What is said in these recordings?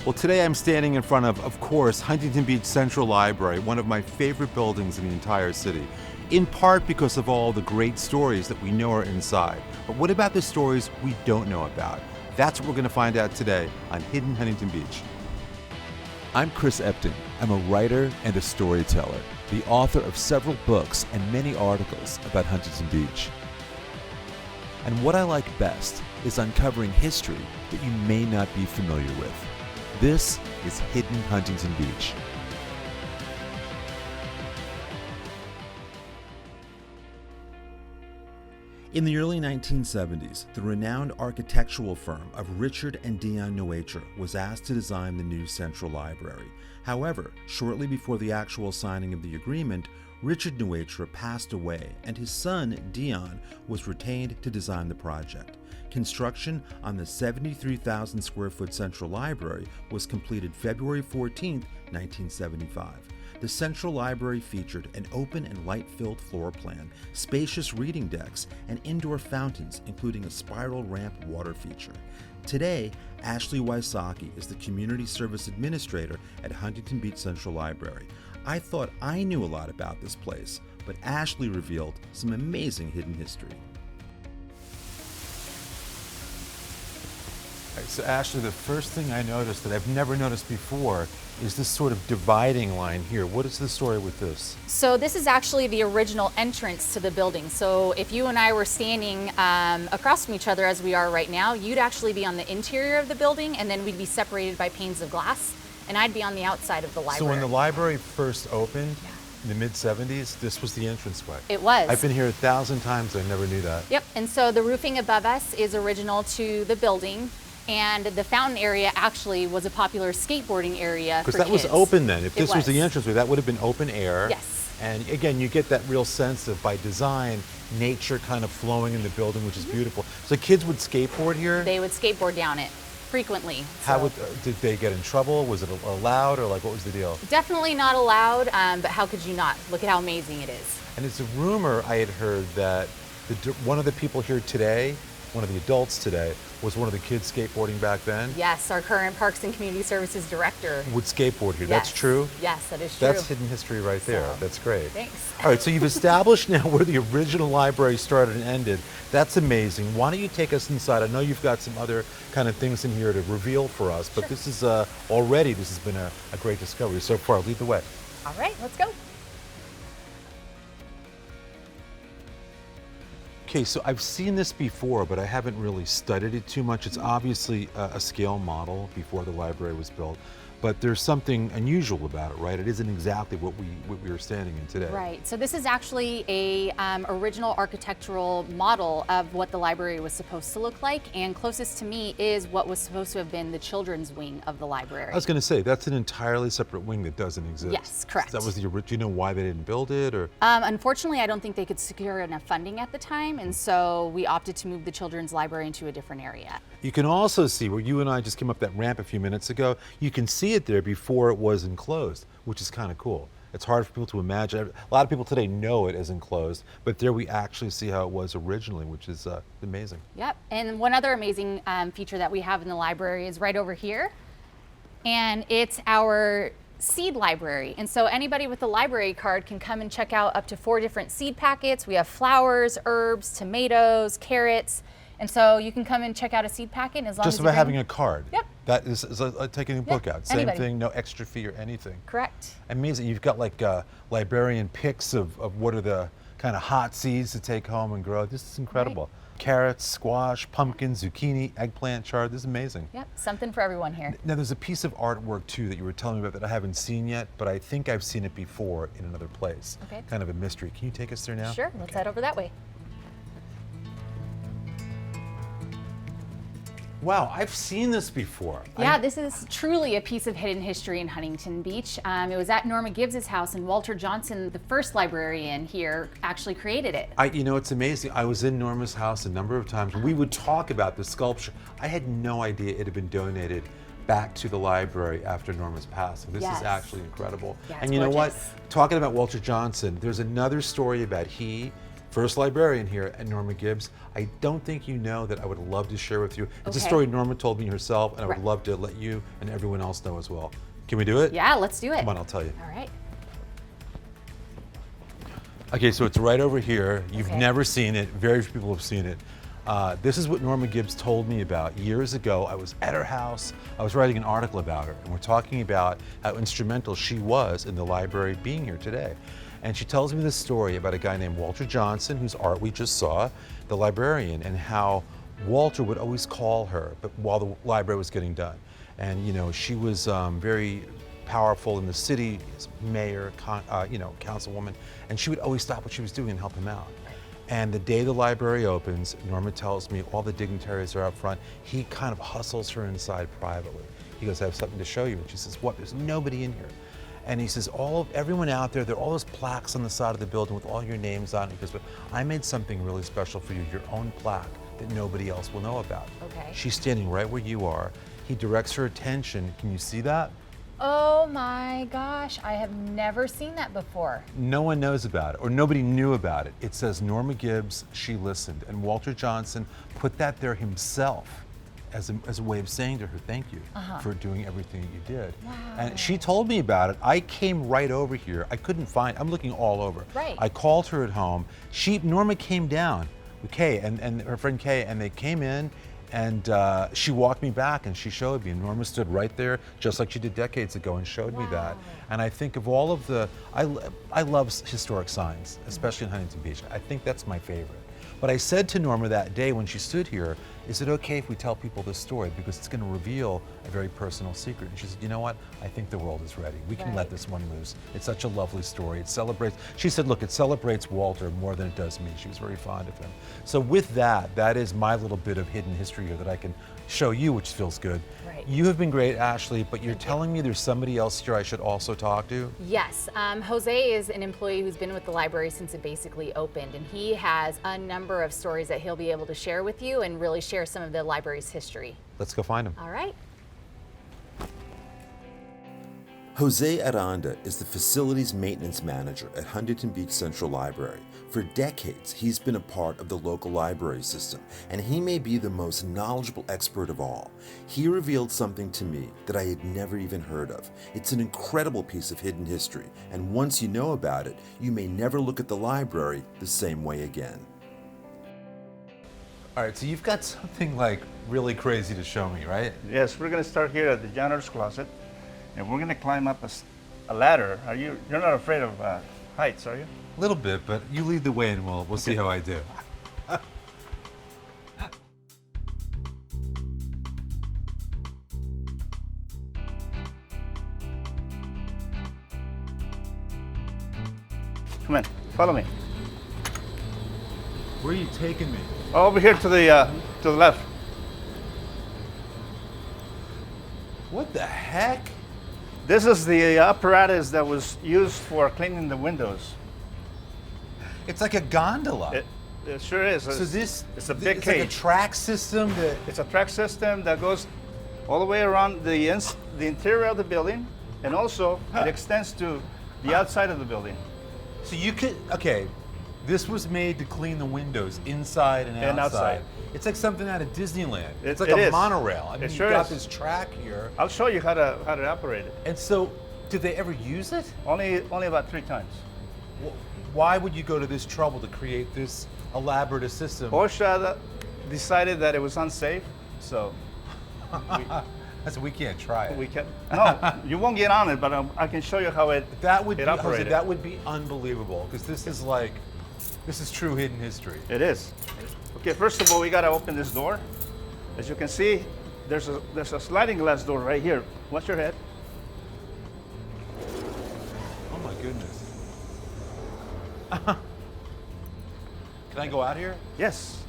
Well, today I'm standing in front of course, Huntington Beach Central Library, one of my favorite buildings in the entire city, in part because of all the great stories that we know are inside. But what about the stories we don't know about? That's what we're going to find out today on Hidden Huntington Beach. I'm Chis Epting. I'm a writer and a storyteller, the author of several books and many articles about Huntington Beach. And what I like best is uncovering history that you may not be familiar with. This is Hidden Huntington Beach. In the early 1970s, the renowned architectural firm of Richard and Dion Neutra was asked to design the new Central Library. However, shortly before the actual signing of the agreement, Richard Neutra passed away and his son, Dion, was retained to design the project. Construction on the 73,000 square foot Central Library was completed February 14, 1975. The Central Library featured an open and light-filled floor plan, spacious reading decks, and indoor fountains, including a spiral ramp water feature. Today, Ashley Wysocki is the Community Service Administrator at Huntington Beach Central Library. I thought I knew a lot about this place, but Ashley revealed some amazing hidden history. So Ashley, the first thing I noticed that I've never noticed before is this sort of dividing line here. What is the story with this? So this is actually the original entrance to the building. So if you and I were standing across from each other as we are right now, you'd actually be on the interior of the building, and then we'd be separated by panes of glass, and I'd be on the outside of the library. So when the library first opened, in the mid-70s, this was the entranceway. It was. I've been here 1,000 times, I never knew that. Yep, and so the roofing above us is original to the building. And the fountain area actually was a popular skateboarding area for kids. Because that was open then. If this was the entranceway, that would have been open air. Yes. And again, you get that real sense of, by design, nature kind of flowing in the building, which is beautiful. So kids would skateboard here? They would skateboard down it frequently. How did they get in trouble? Was it allowed, or like what was the deal? Definitely not allowed, but how could you not? Look at how amazing it is. And it's a rumor I had heard that one of the people here today, one of the adults today, was one of the kids skateboarding back then? Yes, our current Parks and Community Services director would skateboard here. Yes. That's true? Yes, that is true. That's hidden history right there. So, that's great. Thanks. All right, so you've established now where the original library started and ended. That's amazing. Why don't you take us inside? I know you've got some other kind of things in here to reveal for us, but this is already, this has been a great discovery so far. Lead the way. All right, let's go. Okay, so I've seen this before, but I haven't really studied it too much. It's obviously a scale model before the library was built, but there's something unusual about it, right? It isn't exactly what we are standing in today. Right, so this is actually a original architectural model of what the library was supposed to look like, and closest to me is what was supposed to have been the children's wing of the library. I was gonna say, that's an entirely separate wing that doesn't exist. Yes, correct. That was the original. Do you know why they didn't build it, or? Unfortunately, I don't think they could secure enough funding at the time, and so we opted to move the children's library into a different area. You can also see, where you and I just came up that ramp a few minutes ago, you can see it there before it was enclosed, which is kind of cool. It's hard for people to imagine. A lot of people today know it as enclosed, but there we actually see how it was originally, which is amazing. Yep, and one other amazing feature that we have in the library is right over here, and it's our seed library. And so anybody with a library card can come and check out up to 4 different seed packets. We have flowers, herbs, tomatoes, carrots. And so you can come and check out a seed packet as long as just by having a card. Yep. That is like taking a book out. Same thing, no extra fee or anything. Correct. Amazing. You've got like librarian picks of what are the kind of hot seeds to take home and grow. This is incredible. Right. Carrots, squash, pumpkin, zucchini, eggplant chard. This is amazing. Yep, something for everyone here. Now there's a piece of artwork too that you were telling me about that I haven't seen yet, but I think I've seen it before in another place. Okay. Kind of a mystery. Can you take us there now? Sure, let's head over that way. Wow, I've seen this before. Yeah, this is truly a piece of hidden history in Huntington Beach. It was at Norma Gibbs's house, and Walter Johnson, the first librarian here, actually created it. You know, it's amazing. I was in Norma's house a number of times. We would talk about the sculpture. I had no idea it had been donated back to the library after Norma's passing. This is actually incredible. Yeah, and you know what? gorgeous. Talking about Walter Johnson, there's another story about he First librarian here at Norma Gibbs. I don't think you know that I would love to share with you. It's a Okay. story Norma told me herself, and I would Right. love to let you and everyone else know as well. Can we do it? Yeah, let's do it. Come on, I'll tell you. All right. Okay, so it's right over here. You've Okay. never seen it. Very few people have seen it. This is what Norma Gibbs told me about years ago. I was at her house. I was writing an article about her, and we're talking about how instrumental she was in the library being here today. And she tells me this story about a guy named Walter Johnson, whose art we just saw, the librarian, and how Walter would always call her but while the library was getting done. And you know, she was very powerful in the city, as mayor, councilwoman, and she would always stop what she was doing and help him out. And the day the library opens, Norma tells me all the dignitaries are up front. He kind of hustles her inside privately. He goes, I have something to show you. And she says, what? There's nobody in here. And he says, everyone out there, there are all those plaques on the side of the building with all your names on it. He goes, but I made something really special for you, your own plaque that nobody else will know about. Okay. She's standing right where you are. He directs her attention. Can you see that? Oh my gosh, I have never seen that before. No one knows about it, or nobody knew about it. It says Norma Gibbs, she listened. And Walter Johnson put that there himself as a way of saying to her, thank you for doing everything that you did. Wow. And she told me about it. I came right over here. I couldn't find, I'm looking all over. Right. I called her at home. Norma came down with Kay and her friend Kay, and they came in, and she walked me back and she showed me. And Norma stood right there, just like she did decades ago, and showed me that. And I think of all of the, I love historic signs, especially in Huntington Beach. I think that's my favorite. But I said to Norma that day when she stood here, is it okay if we tell people this story? Because it's going to reveal a very personal secret. And she said, you know what? I think the world is ready. We can let this one loose. It's such a lovely story. It celebrates, she said, look, it celebrates Walter more than it does me. She was very fond of him. So with that, that is my little bit of hidden history here that I can show you, which feels good. Right. You have been great, Ashley, but you're telling me there's somebody else here I should also talk to? Yes, Jose is an employee who's been with the library since it basically opened, and he has a number of stories that he'll be able to share with you and really share some of the library's history. Let's go find him. All right. Jose Aranda is the facilities maintenance manager at Huntington Beach Central Library. For decades, he's been a part of the local library system, and he may be the most knowledgeable expert of all. He revealed something to me that I had never even heard of. It's an incredible piece of hidden history, and once you know about it, you may never look at the library the same way again. All right, so you've got something like really crazy to show me, right? Yes, we're going to start here at the janitor's closet, and we're going to climb up a ladder. You're not afraid of heights, are you? A little bit, but you lead the way and we'll see how I do. Come in, follow me. Where are you taking me? Over here to the left. What the heck? This is the apparatus that was used for cleaning the windows. It's like a gondola. It sure is. So this, it's a big it's cage. like a track system that, It's a track system that goes all the way around the interior of the building, and also it extends to the outside of the building. so you could, okay, this was made to clean the windows inside and outside. And outside. It's like something out of Disneyland. It's like It a is. monorail. I mean, It sure you've got is. this track here. I'll show you how to operate it. And so, did they ever use it? Only about 3 times. Why would you go to this trouble to create this elaborate system? OSHA decided that it was unsafe, so We can't try it. we can. No, you won't get on it, but I can show you how That would it be, Jose, operated. that would be unbelievable, because this is true hidden history. It is. Okay, first of all, we gotta open this door. As you can see, there's a sliding glass door right here. Watch your head. Oh my goodness. Can I go out here? Yes.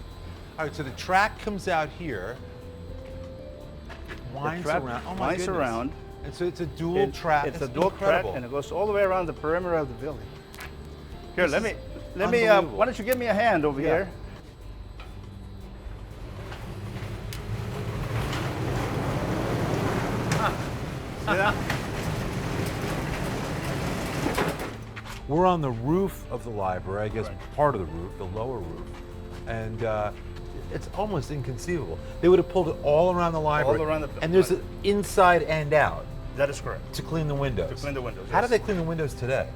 All right, so the track comes out here, winds track around. Oh my winds goodness. around. And so it's a dual track. It's a That's dual incredible. track, and it goes all the way around the perimeter of the building. Here, This let me. is Why don't you give me a hand over Yeah. here? See that? We're on the roof of the library, I guess part of the roof, the lower roof, and it's almost inconceivable. They would have pulled it all around the library. All around the building. And there's an inside and out. That is correct. To clean the windows. To clean the windows. How do yes. they clean the windows today?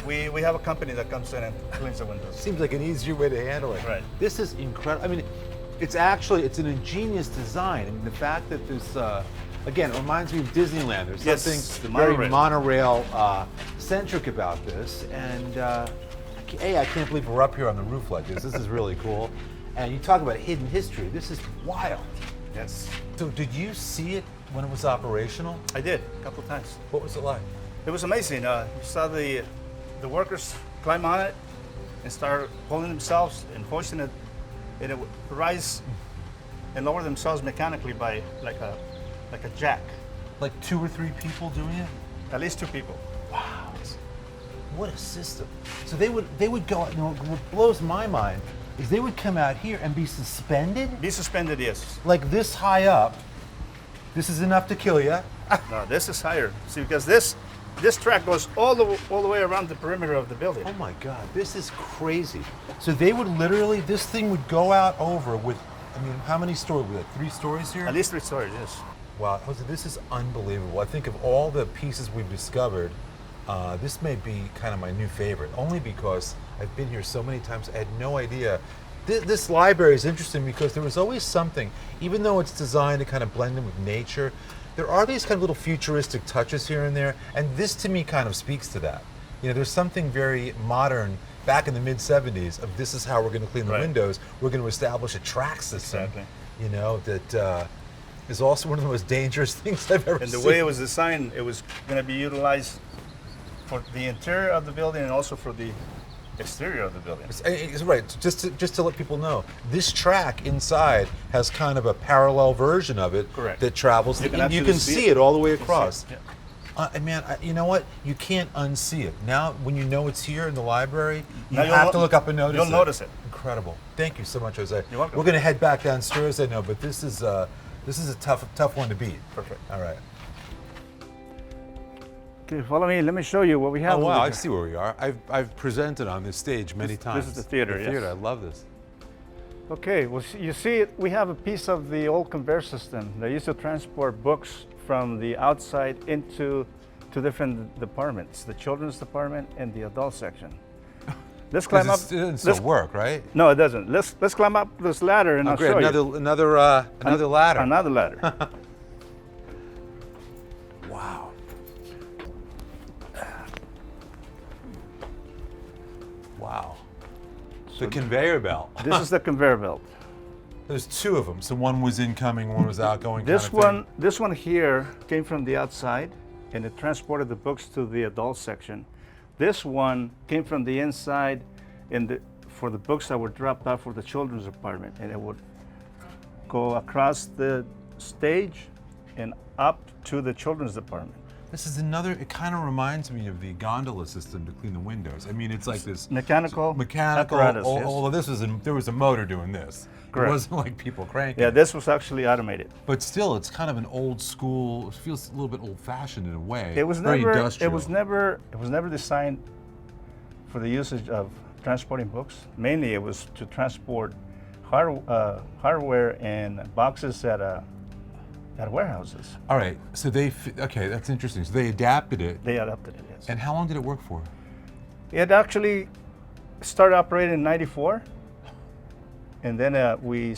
We have a company that comes in and cleans the windows. Seems like an easier way to handle it. Right. This is incredible. I mean, it's an ingenious design. I mean, the fact that this, again, it reminds me of Disneyland. There's Yes, something the very monorail. centric about this. And I can't believe we're up here on the roof like this. This is really cool. And you talk about hidden history. This is wild. Yes. So did you see it when it was operational? I did, a couple of times. What was it like? It was amazing. You saw the workers climb on it and start pulling themselves and hoisting it, and it would rise and lower themselves mechanically by like a jack. Like 2 or 3 people doing it? At least 2 people. Wow. What a system. So they would go out, what blows my mind is they would come out here and be suspended? Be suspended, yes. Like this high up. This is enough to kill you. No, this is higher. See, because this track goes all the way around the perimeter of the building. Oh my God, this is crazy. So they would literally, this thing would go out over with, I mean, how many stories? We had 3 stories here? At least 3 stories, yes. Wow, Jose, this is unbelievable. I think of all the pieces we've discovered, this may be kind of my new favorite, only because I've been here so many times, I had no idea. This library is interesting because there was always something, even though it's designed to kind of blend in with nature, there are these kind of little futuristic touches here and there, and this to me kind of speaks to that. You know, there's something very modern back in the mid-'70s of this is how we're going to clean the windows. We're going to establish a track system, you know, that is also one of the most dangerous things I've ever seen. And the way it was designed, it was going to be utilized for the interior of the building and also for the exterior of the building. It's right. Just to let people know, this track inside has kind of a parallel version of it that travels. You can see it all the way across. Man, you know what? You can't unsee it. Now, when you know it's here in the library, you have to look up and notice it. You'll notice it. Incredible. Thank you so much, Jose. You're welcome. We're going to head back downstairs, I know, but this is a tough one to beat. Perfect. All right. Okay, follow me. Let me show you what we have. Oh wow, I see where we are. I've presented on this stage many times. This is the theater. The theater. I love this. Okay. Well, you see, we have a piece of the old conveyor system that used to transport books from the outside into 2 different departments: the children's department and the adult section. Let's climb up. It doesn't still work, right? No, it doesn't. Let's climb up this ladder and I'll show you. Another ladder. Another ladder. Wow. Wow. The conveyor belt. This is the conveyor belt. There's 2 of them. So one was incoming, one was outgoing. This one here came from the outside, and it transported the books to the adult section. This one came from the inside, for the books that were dropped off for the children's department, and it would go across the stage and up to the children's department. This is another, it kind of reminds me of the gondola system to clean the windows. I mean, it's like this mechanical apparatus, yes. Although there was a motor doing this. Correct. It wasn't like people cranking. Yeah, this was actually automated. But still, it's kind of an old school, it feels a little bit old fashioned in a way. It was very never, industrial. it was never designed for the usage of transporting books. Mainly it was to transport hardware and boxes at warehouses. All right, so okay, that's interesting. So they adapted it. They adapted it, yes. And how long did it work for? It actually started operating in '94, and then we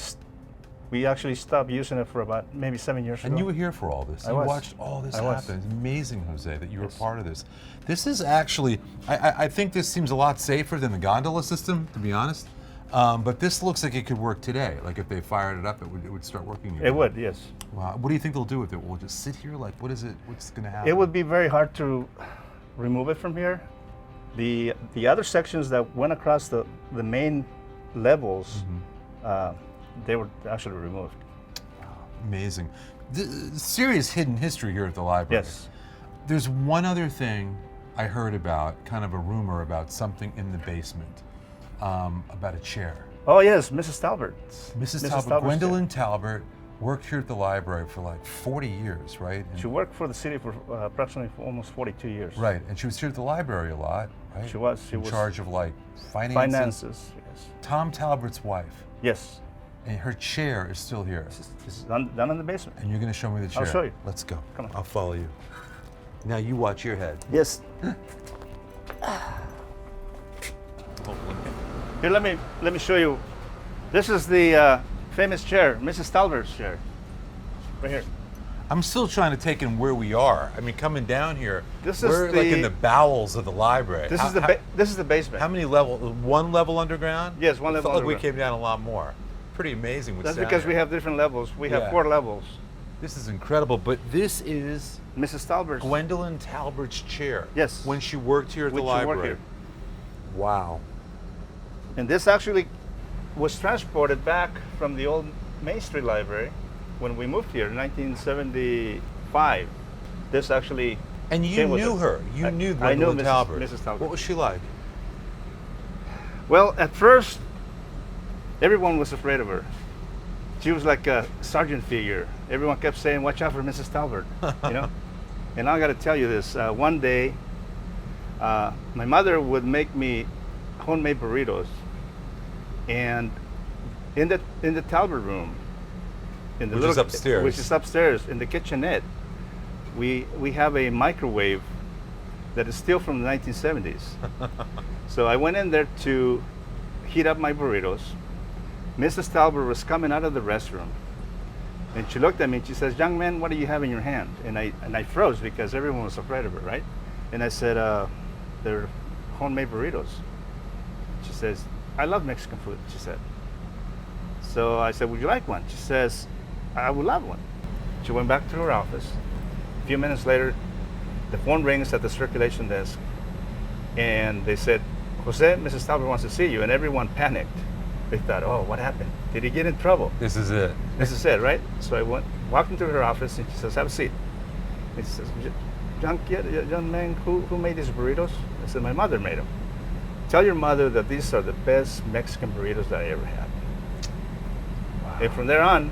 actually stopped using it for about maybe 7 years ago. And you were here for all this. You watched all this happen. It's amazing, Jose, that you were part of this. This is actually, I think this seems a lot safer than the gondola system, to be honest. But this looks like it could work today. Like if they fired it up, it would start working again. It would, yes. Wow. What do you think they'll do with it? Will it just sit here? Like, what's going to happen? It would be very hard to remove it from here. The other sections that went across the main levels, they were actually removed. Wow. Amazing. Serious hidden history here at the library. Yes. There's one other thing I heard about, kind of a rumor about something in the basement. About a chair. Oh yes, Mrs. Talbert. Mrs. Talbert, Gwendolyn Talbert worked here at the library for like 40 years, right? She worked for the city for approximately almost 42 years. Right, and she was here at the library a lot, right? She was. in charge of like finances. Finances, yes. Tom Talbert's wife, Yes. and her chair is still here. This is down in the basement. And you're going to show me the chair. I'll show you. Let's go. Come on. I'll follow you. Now you watch your head. Yes. Here, let me show you. This is the famous chair, Mrs. Talbert's chair. Right here. I'm still trying to take in where we are. I mean, coming down here, This is we're like in the bowels of the library. This is the basement. How many levels? One level underground? Yes, one level I felt like we underground. came down a lot more. Pretty amazing. What's That's down because we here. have different levels. We Yeah. have 4 levels. This is incredible, but this is Mrs. Talbert's. Gwendolyn Talbert's chair. Yes. When she worked here at the When she worked library. here. Wow. And this actually was transported back from the old Main Street Library when we moved here in 1975. This actually. And you came with knew it. her. You knew I knew Gwendolyn Mrs. Talbert. Mrs. Talbert. What was she like? Well, at first, everyone was afraid of her. She was like a sergeant figure. Everyone kept saying, "Watch out for Mrs. Talbert," you know. And I got to tell you this. One day, my mother would make me homemade burritos, and in the Talbert room, in the Which is upstairs. which is upstairs in the kitchenette, we have a microwave that is still from the 1970s. So I went in there to heat up my burritos. Mrs. Talbert was coming out of the restroom, and she looked at me and she says, "Young man, what do you have in your hand?" And I froze because everyone was afraid of her, right? And I said, "They're homemade burritos." She says, "I love Mexican food," she said. So I said, "Would you like one?" She says, "I would love one." She went back to her office. A few minutes later, the phone rings at the circulation desk, and they said, "Jose, Mrs. Talbert wants to see you," and everyone panicked. They thought, "Oh, what happened? Did he get in trouble?" This is it. This is it, right? So I walked into her office, and she says, "Have a seat." And she says, young man, who made these burritos?" I said, "My mother made them." "Tell your mother that these are the best Mexican burritos that I ever had." Wow. And from there on,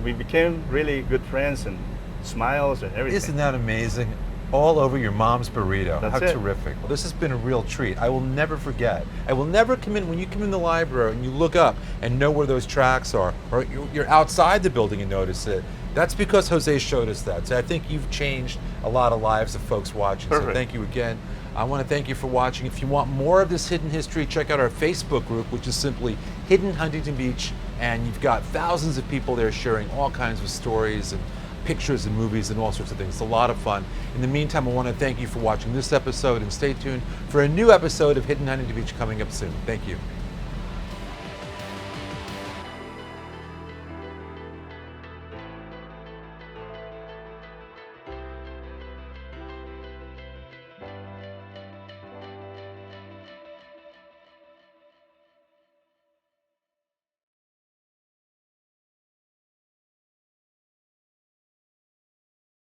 we became really good friends and smiles and everything. Isn't that amazing? All over your mom's burrito. That's How it. terrific. Well, this has been a real treat. I will never forget. I will never come in, when you come in the library and you look up and know where those tracks are, or you're outside the building and notice it. That's because Jose showed us that. So I think you've changed a lot of lives of folks watching. Perfect. So thank you again. I want to thank you for watching. If you want more of this hidden history, check out our Facebook group, which is simply Hidden Huntington Beach. And you've got thousands of people there sharing all kinds of stories and pictures and movies and all sorts of things. It's a lot of fun. In the meantime, I want to thank you for watching this episode, and stay tuned for a new episode of Hidden Huntington Beach coming up soon. Thank you.